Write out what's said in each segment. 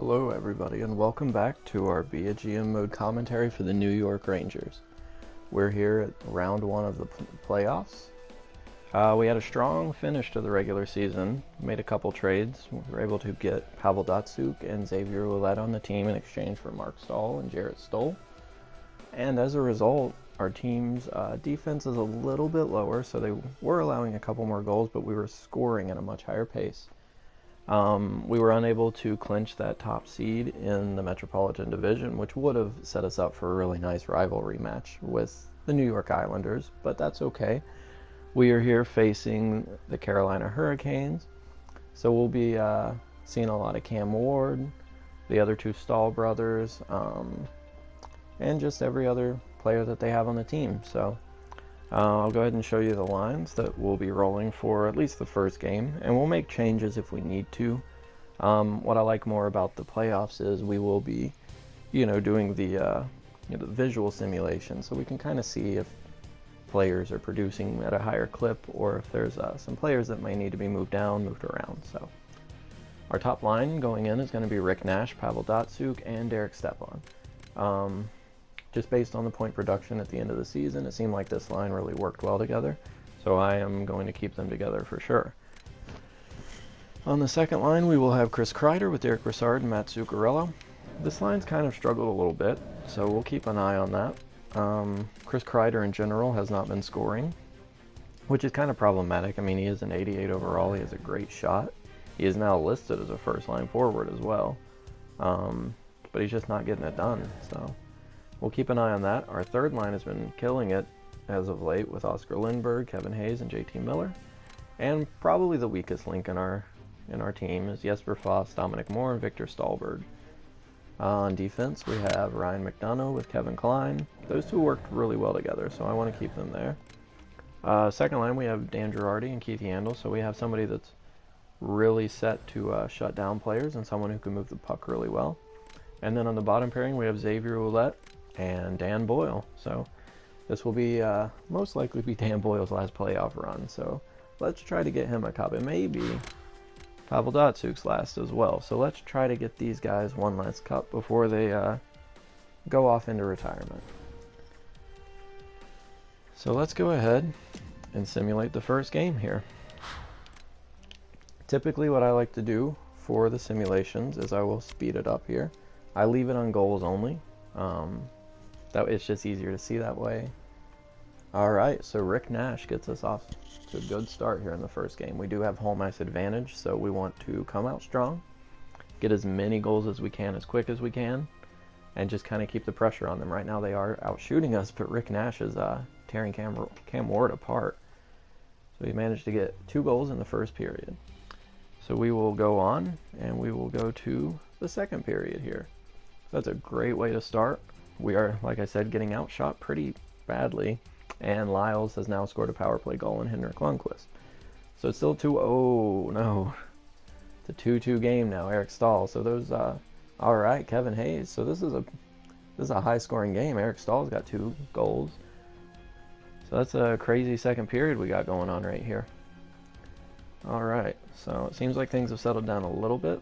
Hello everybody and welcome back to our Be a GM mode commentary for the New York Rangers. We're here at round one of the playoffs. We had a strong finish to the regular season, made a couple trades. We were able to get Pavel Datsyuk and Xavier Ouellet on the team in exchange for Mark Stahl and Jarrett Stoll. And as a result, our team's defense is a little bit lower, so they were allowing a couple more goals, but we were scoring at a much higher pace. We were unable to clinch that top seed in the Metropolitan Division, which would have set us up for a really nice rivalry match with the New York Islanders, but that's okay. We are here facing the Carolina Hurricanes, so we'll be seeing a lot of Cam Ward, the other two Stahl brothers, and just every other player that they have on the team. So I'll go ahead and show you the lines that we'll be rolling for at least the first game, and we'll make changes if we need to. What I like more about the playoffs is we will be, doing the visual simulation, so we can kind of see if players are producing at a higher clip, or if there's some players that might need to be moved down, moved around. So our top line going in is going to be Rick Nash, Pavel Datsyuk, and Derek Stepan. Just based on the point production at the end of the season, it seemed like this line really worked well together, so I am going to keep them together for sure. On the second line, we will have Chris Kreider with Derek Brassard and Matt Zuccarello. This line's kind of struggled a little bit, so we'll keep an eye on that. Chris Kreider in general has not been scoring, which is kind of problematic. I mean, he is an 88 overall, he has a great shot. He is now listed as a first-line forward as well, but he's just not getting it done, so we'll keep an eye on that. Our third line has been killing it as of late with Oscar Lindberg, Kevin Hayes, and JT Miller. And probably the weakest link in our team is Jesper Foss, Dominic Moore, and Victor Stahlberg. On defense, we have Ryan McDonough with Kevin Klein. Those two worked really well together, so I want to keep them there. Second line, we have Dan Girardi and Keith Yandel, so we have somebody that's really set to shut down players and someone who can move the puck really well. And then on the bottom pairing, we have Xavier Ouellet and Dan Boyle. So this will be most likely be Dan Boyle's last playoff run. So let's try to get him a cup. It may be Pavel Datsyuk's last as well. So let's try to get these guys one last cup before they go off into retirement. So let's go ahead and simulate the first game here. Typically what I like to do for the simulations is I will speed it up here. I leave it on goals only. That it's just easier to see that way. Alright, so Rick Nash gets us off to a good start here in the first game. We do have home ice advantage, so we want to come out strong, get as many goals as we can as quick as we can, and just kind of keep the pressure on them. Right now they are out shooting us, but Rick Nash is tearing Cam Ward apart. So he managed to get 2 goals in the first period. So we will go on, and we will go to the second period here. That's a great way to start. We are, like I said, getting outshot pretty badly, and Lyles has now scored a power play goal in Henrik Lundqvist. So it's still 2-0. Oh, no. It's a 2-2 game now, Eric Stahl. So those, all right, Kevin Hayes. So this is a high-scoring game. Eric Stahl's got 2 goals. So that's a crazy second period we got going on right here. All right, so it seems like things have settled down a little bit.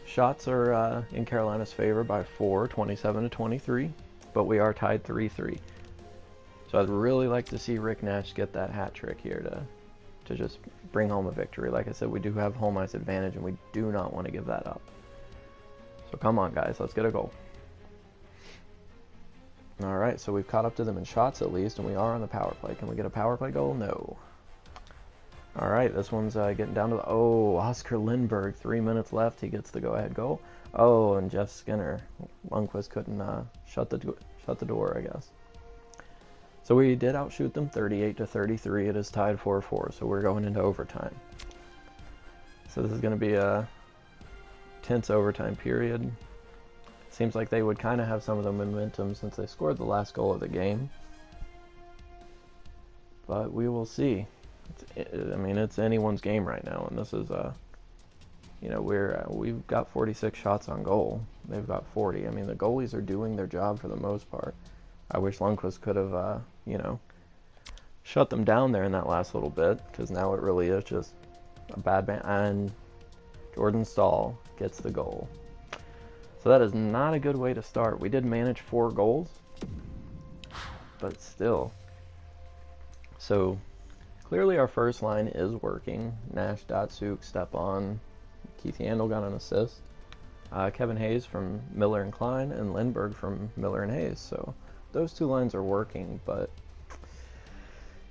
Shots are in Carolina's favor by 4, 27-23, but we are tied 3-3. So I'd really like to see Rick Nash get that hat trick here to just bring home a victory. Like I said, we do have home ice advantage, and we do not want to give that up. So come on, guys, let's get a goal. All right, so we've caught up to them in shots at least, and we are on the power play. Can we get a power play goal? No. All right, this one's getting down to the... Oh, Oscar Lindberg, 3 minutes left. He gets the go-ahead goal. Oh, and Jeff Skinner. Lundqvist couldn't shut the door, I guess. So we did outshoot them 38-33. It is tied 4-4, so we're going into overtime. So this is going to be a tense overtime period. Seems like they would kind of have some of the momentum since they scored the last goal of the game. But we will see. It's anyone's game right now, and this is we've got 46 shots on goal. They've got 40. I mean, the goalies are doing their job for the most part. I wish Lundqvist could have shut them down there in that last little bit, because now it really is just a bad and Jordan Stahl gets the goal. So that is not a good way to start. We did manage 4 goals, but still. So clearly our first line is working. Nash, Datsuk, Stepan, Keith Yandel got an assist. Kevin Hayes from Miller and Klein, and Lindbergh from Miller and Hayes. So those 2 lines are working, but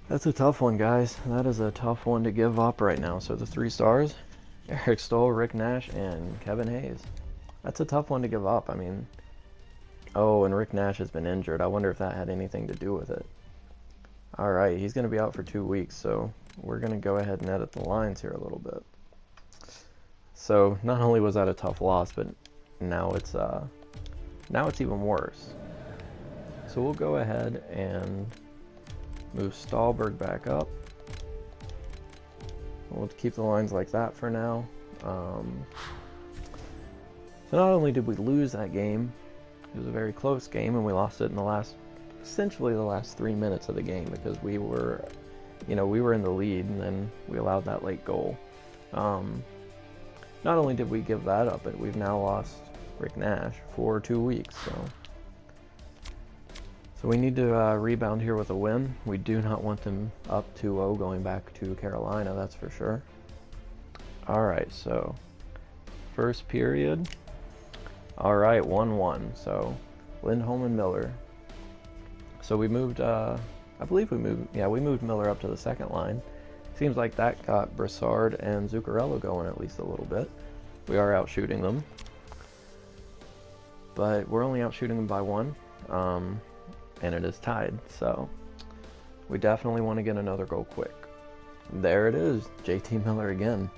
that's a tough one, guys. That is a tough one to give up right now. So the 3 stars, Eric Stoll, Rick Nash, and Kevin Hayes. That's a tough one to give up. I mean, oh, and Rick Nash has been injured. I wonder if that had anything to do with it. All right, he's going to be out for 2 weeks, so we're going to go ahead and edit the lines here a little bit. So not only was that a tough loss, but now it's even worse. So we'll go ahead and move Stahlberg back up. We'll keep the lines like that for now. So not only did we lose that game, it was a very close game, and we lost it in essentially the last 3 minutes of the game, because we were in the lead, and then we allowed that late goal. Not only did we give that up, but we've now lost Rick Nash for 2 weeks. So we need to rebound here with a win. We do not want them up 2-0 going back to Carolina, that's for sure. All right, so first period. All right, 1-1. So Lindholm and Miller. So we moved, I believe we moved Miller up to the second line. Seems like that got Brassard and Zuccarello going at least a little bit. We are out shooting them, but we're only out shooting them by 1, and it is tied. So we definitely want to get another goal quick. There it is, JT Miller again.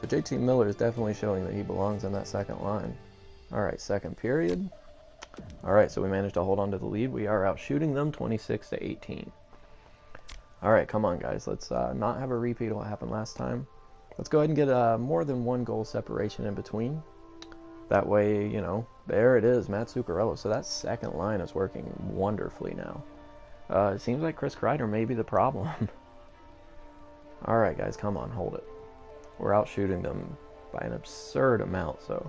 So JT Miller is definitely showing that he belongs in that second line. All right, second period. All right, so we managed to hold on to the lead. We are out shooting them 26-18. All right, come on, guys. Let's not have a repeat of what happened last time. Let's go ahead and get more than 1 goal separation in between. That way, there it is, Matt Zuccarello. So that second line is working wonderfully now. It seems like Chris Kreider may be the problem. All right, guys, come on, hold it. We're out shooting them by an absurd amount, so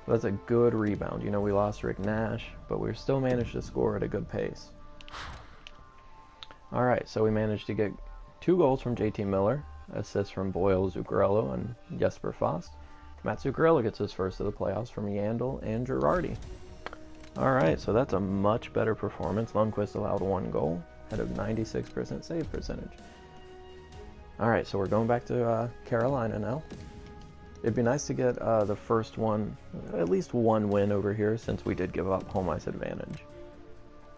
that's a good rebound. We lost Rick Nash, but we still managed to score at a good pace. All right, so we managed to get 2 goals from JT Miller, assists from Boyle, Zuccarello, and Jesper Fast. Matt Zuccarello gets his first of the playoffs from Yandel and Girardi. All right, so that's a much better performance. Lundqvist allowed 1 goal, had a 96% save percentage. All right, so we're going back to Carolina now. It'd be nice to get the first one, at least 1 win over here, since we did give up home ice advantage.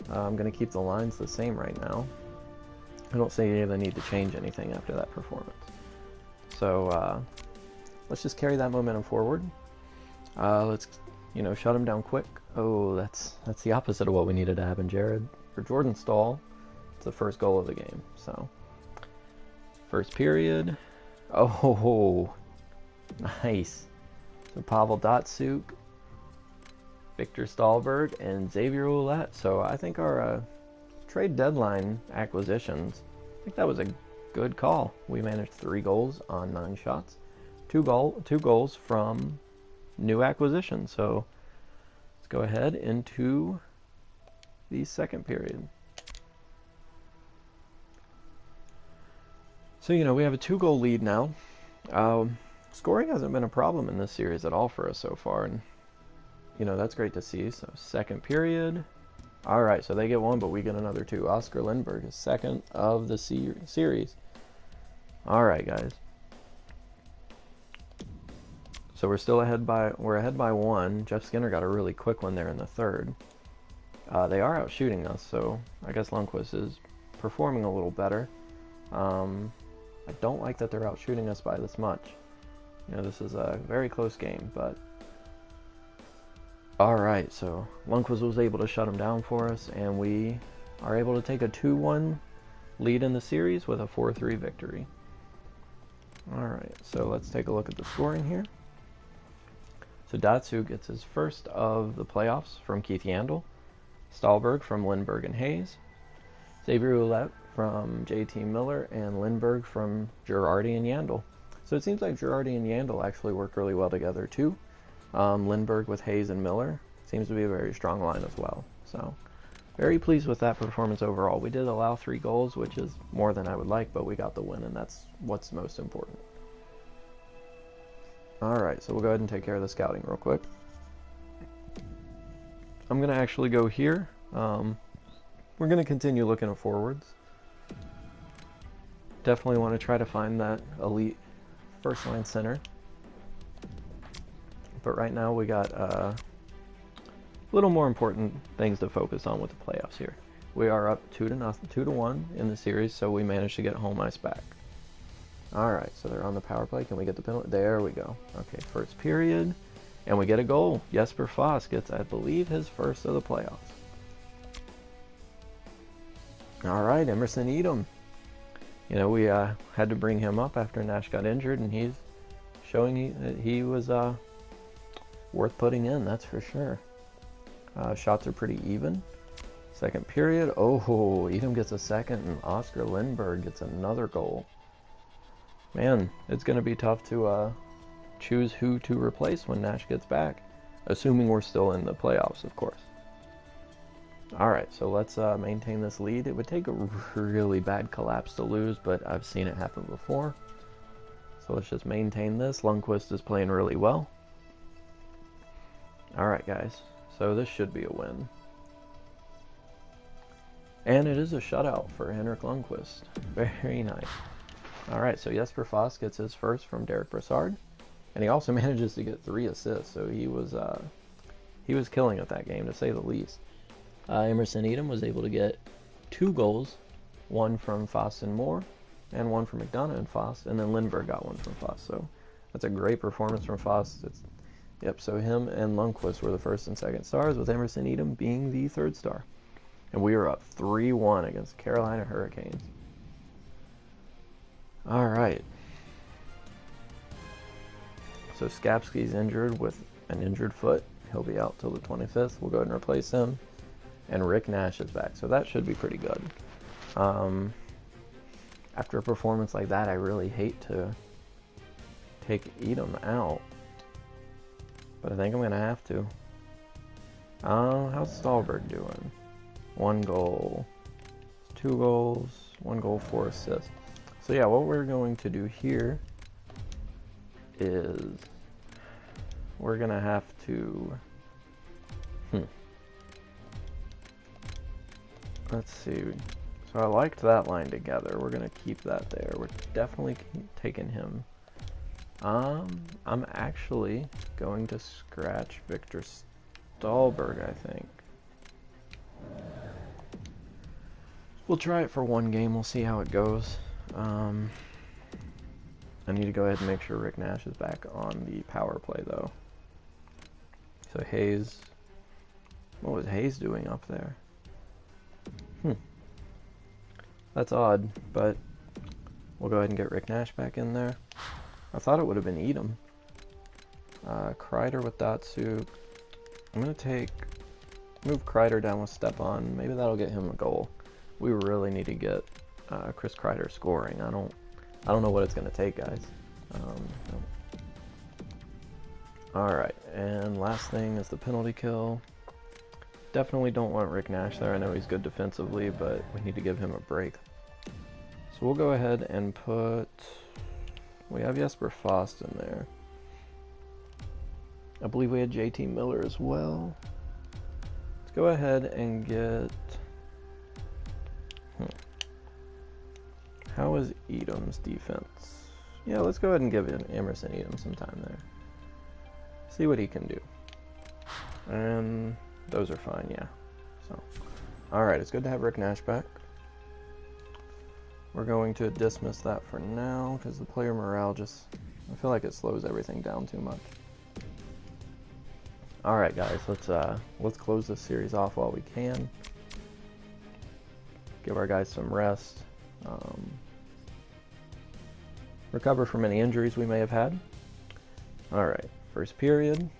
I'm going to keep the lines the same right now. I don't see the need to change anything after that performance. So let's just carry that momentum forward. Let's shut him down quick. Oh, that's the opposite of what we needed to happen, Jared. For Jordan Stahl, it's the first goal of the game. So first period. Oh, nice. So Pavel Datsuk, Victor Stahlberg, and Xavier Ouellet. So I think our trade deadline acquisitions, I think that was a good call. We managed 3 goals on 9 shots. 2 goals from new acquisitions. So let's go ahead into the second period. So, we have a 2-goal lead now. Scoring hasn't been a problem in this series at all for us so far, and that's great to see. So second period. All right, so they get 1, but we get another 2. Oscar Lindbergh is second of the series. All right, guys. So we're ahead by 1. Jeff Skinner got a really quick one there in the third. They are out shooting us, so I guess Lundqvist is performing a little better. I don't like that they're out shooting us by this much. This is a very close game, but all right, so Lundqvist was able to shut him down for us, and we are able to take a 2-1 lead in the series with a 4-3 victory. All right, so let's take a look at the scoring here. So Datsuk gets his first of the playoffs from Keith Yandel, Stahlberg from Lindbergh and Hayes, Xavier Ouellet from JT Miller, and Lindbergh from Girardi and Yandel. So it seems like Girardi and Yandel actually work really well together too. Lindbergh with Hayes and Miller seems to be a very strong line as well. So very pleased with that performance overall. We did allow 3 goals, which is more than I would like, but we got the win, and that's what's most important. Alright, so we'll go ahead and take care of the scouting real quick. I'm going to actually go here. We're going to continue looking at forwards. Definitely want to try to find that elite first line center. But right now we got a little more important things to focus on with the playoffs here. We are up 2-1 in the series, so we managed to get home ice back. Alright, so they're on the power play. Can we get the penalty? There we go. Okay, first period. And we get a goal. Jesper gets, I believe, his first of the playoffs. Alright, Emerson Edom. You know, we had to bring him up after Nash got injured, and he's showing that he was worth putting in, that's for sure. Shots are pretty even. Second period. Oh, Edom gets a second, and Oscar Lindbergh gets another goal. Man, it's going to be tough to choose who to replace when Nash gets back. Assuming we're still in the playoffs, of course. Alright, so let's maintain this lead. It would take a really bad collapse to lose, but I've seen it happen before. So let's just maintain this. Lundqvist is playing really well. Alright, guys. So this should be a win. And it is a shutout for Henrik Lundqvist. Very nice. Alright, so Jesper Foss gets his first from Derek Brassard. And he also manages to get 3 assists, so he was killing it that game, to say the least. Emerson Edom was able to get 2 goals, one from Foss and Moore, and one from McDonough and Foss, and then Lindbergh got one from Foss. So that's a great performance from Foss. Yep, so him and Lundqvist were the first and second stars, with Emerson Edom being the 3rd star. And we are up 3-1 against Carolina Hurricanes. All right. So Skapski's injured with an injured foot. He'll be out till the 25th. We'll go ahead and replace him. And Rick Nash is back, so that should be pretty good. After a performance like that, I really hate to take Edom out. But I think I'm going to have to. How's Stahlberg doing? 1 goal. 2 goals. 1 goal, 4 assists. So yeah, what we're going to do here is we're going to have to... Let's see. So I liked that line together. We're going to keep that there. We're definitely taking him. I'm actually going to scratch Victor Stahlberg, I think. We'll try it for 1 game. We'll see how it goes. I need to go ahead and make sure Rick Nash is back on the power play, though. So Hayes... What was Hayes doing up there? That's odd, but we'll go ahead and get Rick Nash back in there. I thought it would have been Edom. Kreider with Datsyuk. I'm going to move Kreider down with Stepan. Maybe that'll get him a goal. We really need to get Chris Kreider scoring. I don't know what it's going to take, guys. Alright, and last thing is the penalty kill. Definitely don't want Rick Nash there. I know he's good defensively, but we need to give him a break. So we'll go ahead and put... We have Jesper Foss in there. I believe we had JT Miller as well. Let's go ahead and get... How is Edom's defense? Yeah, let's go ahead and give Emerson Edom some time there. See what he can do. And... Those are fine, yeah. So, alright, it's good to have Rick Nash back. We're going to dismiss that for now, because the player morale just... I feel like it slows everything down too much. Alright, guys, let's close this series off while we can. Give our guys some rest. Recover from any injuries we may have had. Alright, first period.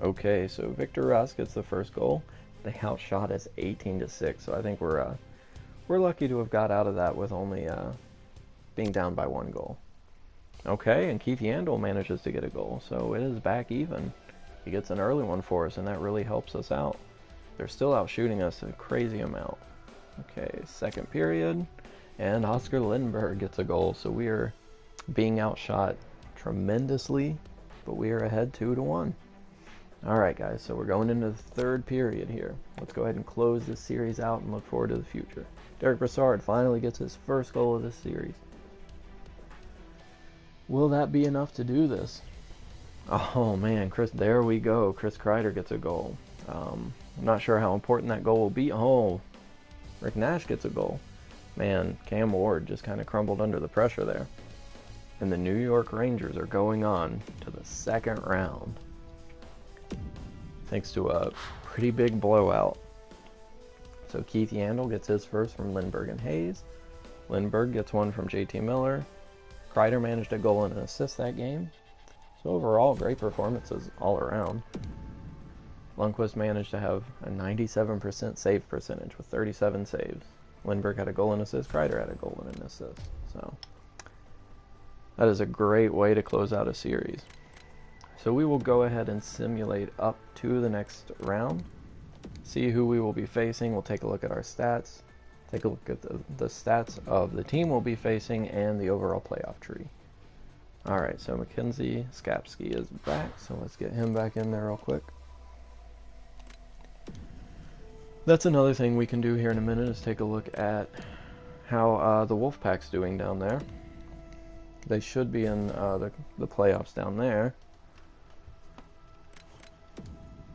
Okay, so Victor Ross gets the first goal. They outshot us 18-6, so I think we're lucky to have got out of that with only being down by 1 goal. Okay, and Keith Yandel manages to get a goal, so it is back even. He gets an early one for us, and that really helps us out. They're still out shooting us a crazy amount. Okay, second period, and Oscar Lindberg gets a goal, so we are being outshot tremendously, but we are ahead 2-1. Alright guys, so we're going into the third period here. Let's go ahead and close this series out and look forward to the future. Derek Brassard finally gets his first goal of this series. Will that be enough to do this? Oh man, there we go. Chris Kreider gets a goal. I'm not sure how important that goal will be. Oh, Rick Nash gets a goal. Man, Cam Ward just kind of crumbled under the pressure there. And the New York Rangers are going on to the second round, thanks to a pretty big blowout. So Keith Yandel gets his first from Lindberg and Hayes. Lindberg gets one from JT Miller. Kreider managed a goal and an assist that game. So overall, great performances all around. Lundqvist managed to have a 97% save percentage with 37 saves. Lindberg had a goal and assist. Kreider had a goal and an assist. So that is a great way to close out a series. So we will go ahead and simulate up to the next round. See who we will be facing. We'll take a look at our stats. Take a look at the stats of the team we'll be facing and the overall playoff tree. Alright, so Mackenzie Skapski is back. So let's get him back in there real quick. That's another thing we can do here in a minute, is take a look at how the Wolfpack's doing down there. They should be in the playoffs down there.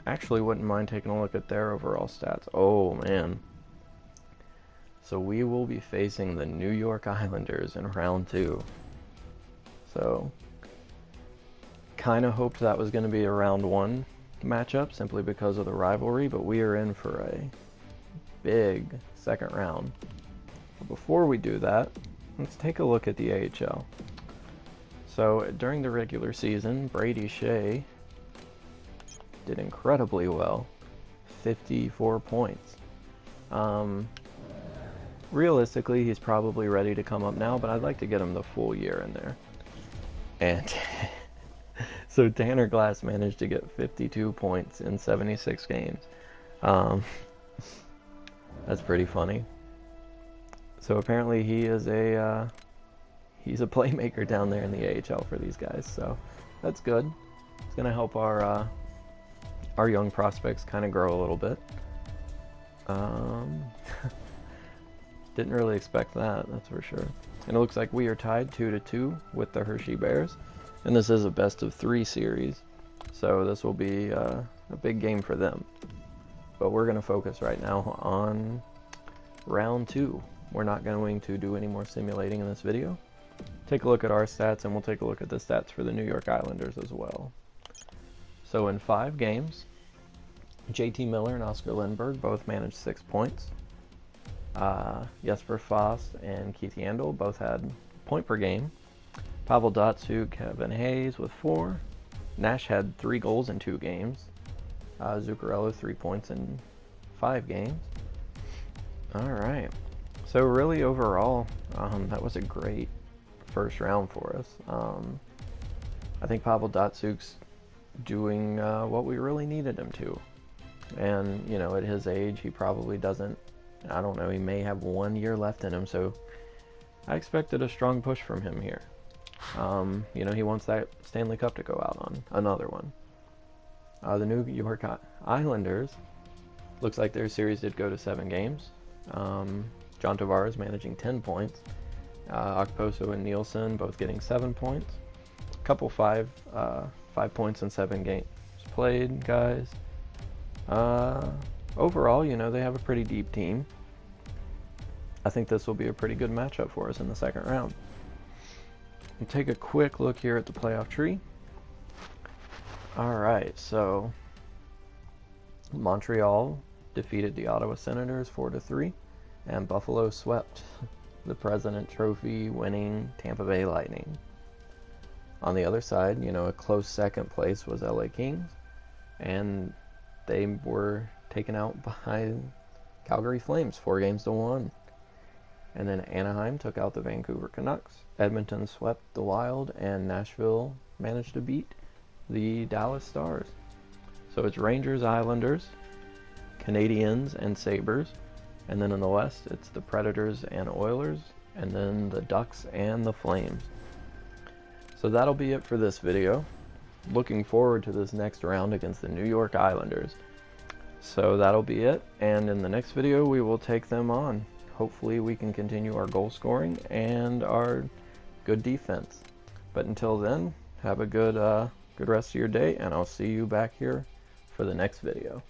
Actually, wouldn't mind taking a look at their overall stats. Oh, man. So we will be facing the New York Islanders in round 2. So, kind of hoped that was going to be a round 1 matchup simply because of the rivalry, but we are in for a big second round. But before we do that, let's take a look at the AHL. So during the regular season, Brady Shea did incredibly well, 54 points. Realistically, he's probably ready to come up now, but I'd like to get him the full year in there. And so Tanner Glass managed to get 52 points in 76 games. That's pretty funny. So apparently he is he's a playmaker down there in the AHL for these guys. So that's good. It's gonna help our young prospects kind of grow a little bit. Didn't really expect that, that's for sure. And it looks like we are tied 2-2 with the Hershey Bears. And this is a best of 3 series. So this will be a big game for them. But we're going to focus right now on round 2. We're not going to do any more simulating in this video. Take a look at our stats, and we'll take a look at the stats for the New York Islanders as well. So in 5 games, JT Miller and Oscar Lindberg both managed 6 points. Jesper Fast and Keith Yandel both had point per game. Pavel Datsyuk, Kevin Hayes with 4. Nash had 3 goals in 2 games. Zuccarello 3 points in 5 games. Alright. So really overall, that was a great first round for us. I think Pavel Datsyuk's doing what we really needed him to. And, you know, at his age, he probably doesn't, I don't know, he may have 1 year left in him, so I expected a strong push from him here. You know, he wants that Stanley Cup to go out on, another one. The New York Islanders, looks like their series did go to 7 games. John Tavares managing 10 points. Okposo and Nielsen both getting 7 points. A couple 5 points in 7 games played, guys. Overall, you know, they have a pretty deep team. I think this will be a pretty good matchup for us in the second round. We'll take a quick look here at the playoff tree. Alright, so Montreal defeated the Ottawa Senators 4-3, and Buffalo swept the President Trophy winning Tampa Bay Lightning. On the other side, you know, a close second place was LA Kings, and they were taken out by Calgary Flames 4-1. And then Anaheim took out the Vancouver Canucks. Edmonton swept the Wild, and Nashville managed to beat the Dallas Stars. So it's Rangers, Islanders, Canadiens, and Sabres. And then in the West, it's the Predators and Oilers, and then the Ducks and the Flames. So that'll be it for this video. Looking forward to this next round against the New York Islanders. So that'll be it, and in the next video we will take them on. Hopefully we can continue our goal scoring and our good defense. But until then, have a good rest of your day, and I'll see you back here for the next video.